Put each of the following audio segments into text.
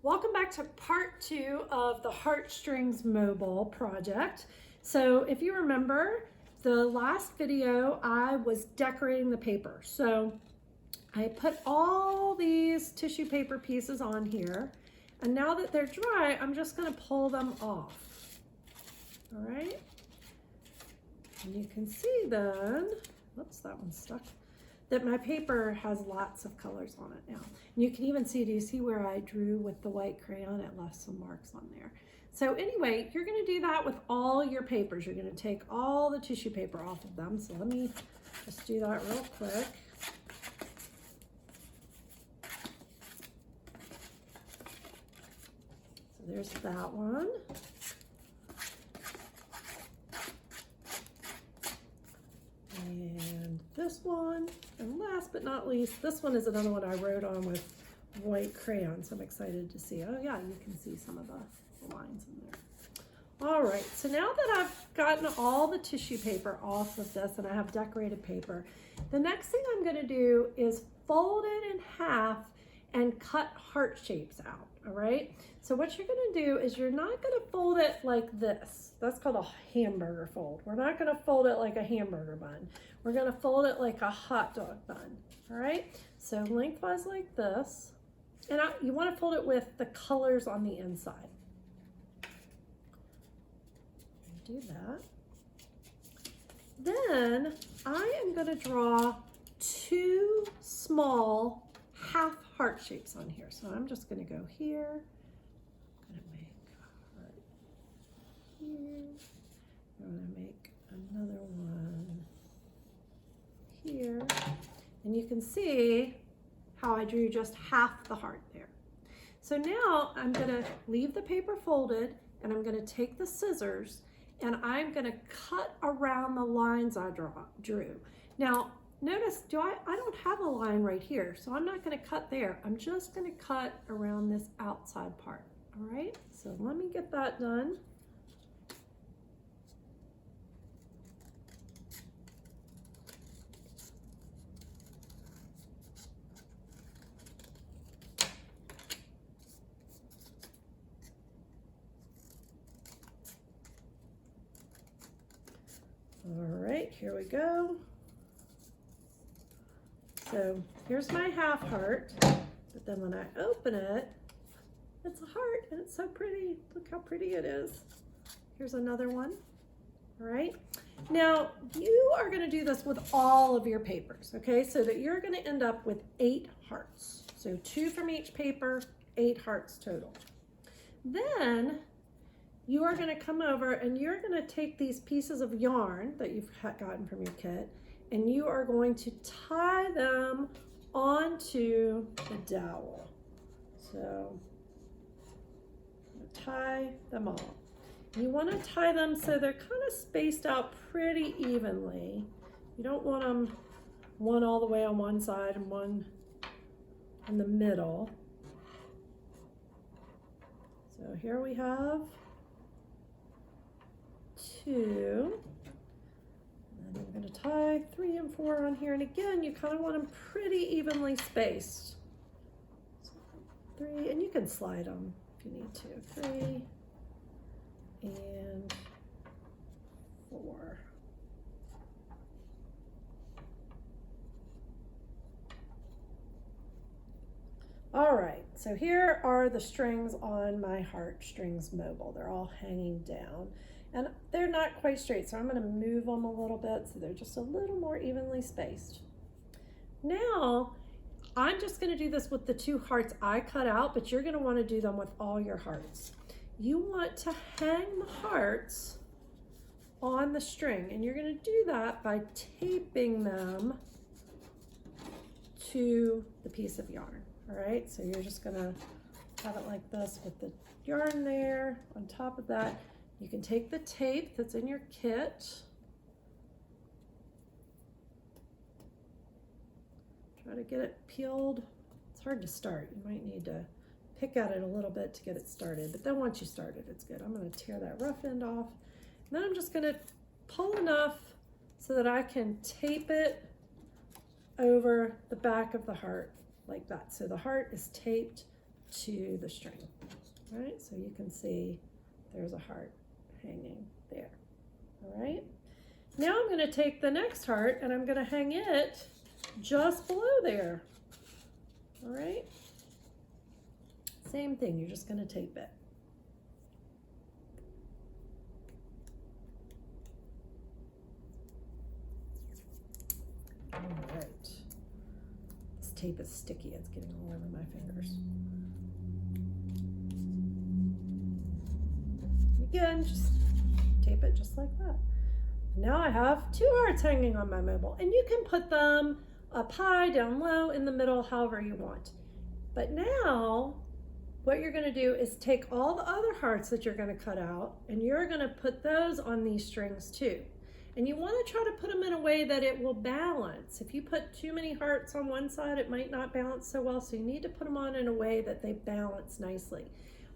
Welcome back to part 2 of the Heartstrings Mobile project. So if you remember, the last video I was decorating the paper. So I put all these tissue paper pieces on here, and now that they're dry, I'm just going to pull them off. All right. And you can see then, whoops, that one's stuck, that my paper has lots of colors on it now. And you can even see, do you see where I drew with the white crayon? It left some marks on there. So anyway, you're gonna do that with all your papers. You're gonna take all the tissue paper off of them. So let me just do that real quick. So there's that one. And this one, and last but not least, this one is another one I wrote on with white crayon, so I'm excited to see. Oh yeah, you can see some of the lines in there. All right, so now that I've gotten all the tissue paper off of this and I have decorated paper, the next thing I'm gonna do is fold it in half and cut heart shapes out, all right? So what you're gonna do is you're not gonna fold it like this. That's called a hamburger fold. We're not gonna fold it like a hamburger bun. We're gonna fold it like a hot dog bun, all right? So lengthwise like this. And you wanna fold it with the colors on the inside. Do that. Then I am gonna draw two small half heart shapes on here. So I'm just gonna go here. I'm gonna make a heart here. I'm gonna make another one here. And you can see how I drew just half the heart there. So now I'm gonna leave the paper folded and I'm gonna take the scissors and I'm gonna cut around the lines I drew. Now, notice, I don't have a line right here, so I'm not gonna cut there. I'm just gonna cut around this outside part, all right? So let me get that done. All right, here we go. So here's my half heart, but then when I open it, it's a heart and it's so pretty. Look how pretty it is. Here's another one, all right? Now you are gonna do this with all of your papers, okay? So that you're gonna end up with 8 hearts. So 2 from each paper, 8 hearts total. Then you are gonna come over and you're gonna take these pieces of yarn that you've gotten from your kit and you are going to tie them onto the dowel. So tie them all. You want to tie them so they're kind of spaced out pretty evenly. You don't want them one all the way on one side and one in the middle. So here we have 2. And I'm going to tie 3 and 4 on here. And again, you kind of want them pretty evenly spaced. So 3, and you can slide them if you need to. 3 and 4. All right, so here are the strings on my Heartstrings Mobile. They're all hanging down. And they're not quite straight, so I'm gonna move them a little bit so they're just a little more evenly spaced. Now, I'm just gonna do this with the 2 hearts I cut out, but you're gonna wanna do them with all your hearts. You want to hang the hearts on the string, and you're gonna do that by taping them to the piece of yarn, all right? So you're just gonna have it like this with the yarn there. On top of that, you can take the tape that's in your kit. Try to get it peeled. It's hard to start. You might need to pick at it a little bit to get it started, but then once you start it, it's good. I'm gonna tear that rough end off. And then I'm just gonna pull enough so that I can tape it over the back of the heart like that. So the heart is taped to the string. All right, so you can see there's a heart hanging there. All right, now I'm going to take the next heart and I'm going to hang it just below there. All right, same thing, you're just going to tape it. All right, this tape is sticky, it's getting all over my fingers. Again, just tape it just like that. Now I have 2 hearts hanging on my mobile, and you can put them up high, down low, in the middle, however you want. But now what you're going to do is take all the other hearts that you're going to cut out, and you're going to put those on these strings too. And you want to try to put them in a way that it will balance. If you put too many hearts on one side, it might not balance so well, so you need to put them on in a way that they balance nicely.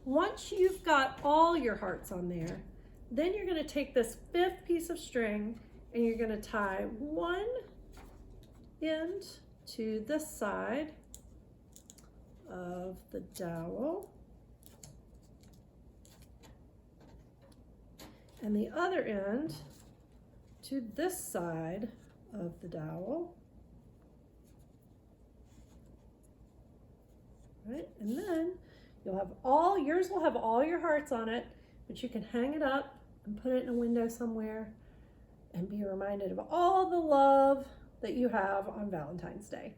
Once you've got all your hearts on there, then you're going to take this 5th piece of string and you're going to tie one end to this side of the dowel and the other end to this side of the dowel. Right, and then you'll have yours will have all your hearts on it, but you can hang it up and put it in a window somewhere and be reminded of all the love that you have on Valentine's Day.